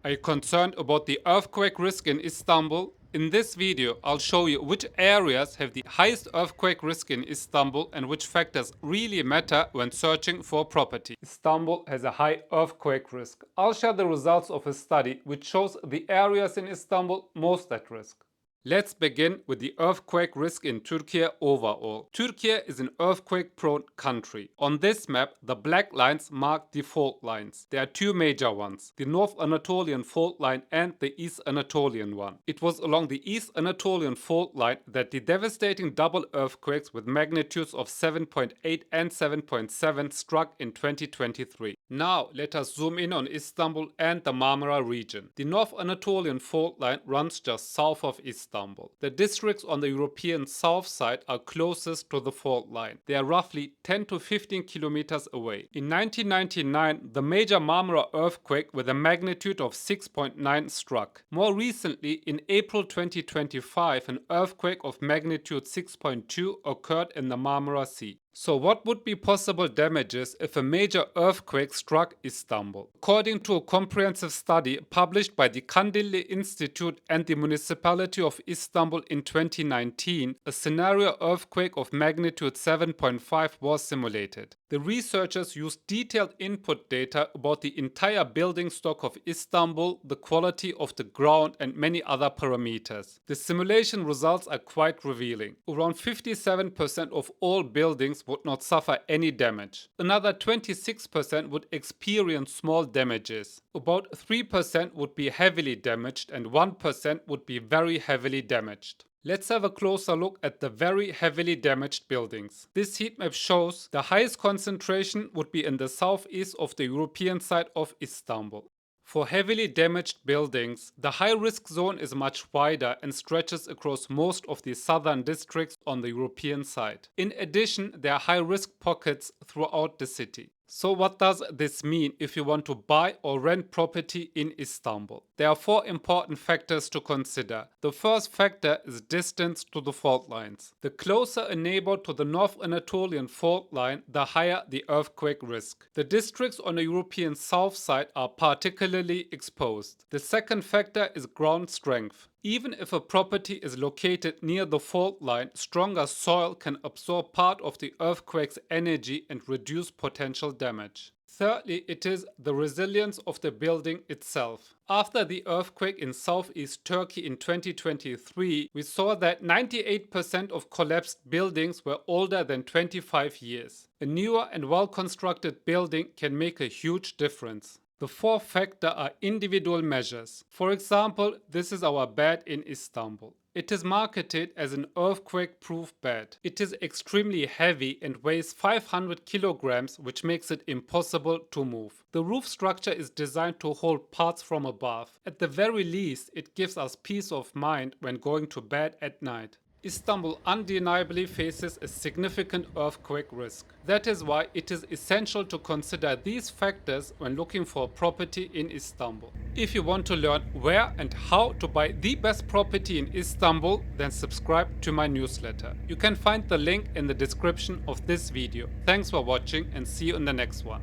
Are you concerned about the earthquake risk in Istanbul? In this video, I'll show you which areas have the highest earthquake risk in Istanbul and which factors really matter when searching for property. Istanbul has a high earthquake risk. I'll share the results of a study which shows the areas in Istanbul most at risk. Let's begin with the earthquake risk in Turkey overall. Turkey is an earthquake-prone country. On this map, the black lines mark the fault lines. There are two major ones, the North Anatolian fault line and the East Anatolian one. It was along the East Anatolian fault line that the devastating double earthquakes with magnitudes of 7.8 and 7.7 struck in 2023. Now, let us zoom in on Istanbul and the Marmara region. The North Anatolian fault line runs just south of Istanbul. The districts on the European south side are closest to the fault line. They are roughly 10 to 15 kilometers away. In 1999, the major Marmara earthquake with a magnitude of 6.9 struck. More recently, in April 2025, an earthquake of magnitude 6.2 occurred in the Marmara Sea. So what would be possible damages if a major earthquake struck Istanbul? According to a comprehensive study published by the Kandilli Institute and the municipality of Istanbul in 2019, a scenario earthquake of magnitude 7.5 was simulated. The researchers used detailed input data about the entire building stock of Istanbul, the quality of the ground and many other parameters. The simulation results are quite revealing. Around 57% of all buildings would not suffer any damage. Another 26% would experience small damages. About 3% would be heavily damaged and 1% would be very heavily damaged. Let's have a closer look at the very heavily damaged buildings. This heat map shows the highest concentration would be in the southeast of the European side of Istanbul. For heavily damaged buildings, the high-risk zone is much wider and stretches across most of the southern districts on the European side. In addition, there are high-risk pockets throughout the city. So what does this mean if you want to buy or rent property in Istanbul? There are four important factors to consider. The first factor is distance to the fault lines. The closer a neighbor to the North Anatolian fault line, the higher the earthquake risk. The districts on the European south side are particularly exposed. The second factor is ground strength. Even if a property is located near the fault line, stronger soil can absorb part of the earthquake's energy and reduce potential damage. Thirdly, it is the resilience of the building itself. After the earthquake in southeast Turkey in 2023, we saw that 98% of collapsed buildings were older than 25 years. A newer and well-constructed building can make a huge difference. The fourth factor are individual measures. For example, this is our bed in Istanbul. It is marketed as an earthquake-proof bed. It is extremely heavy and weighs 500 kilograms, which makes it impossible to move. The roof structure is designed to hold parts from above. At the very least, it gives us peace of mind when going to bed at night. Istanbul undeniably faces a significant earthquake risk. That is why it is essential to consider these factors when looking for property in Istanbul. If you want to learn where and how to buy the best property in Istanbul, then subscribe to my newsletter. You can find the link in the description of this video. Thanks for watching and see you in the next one.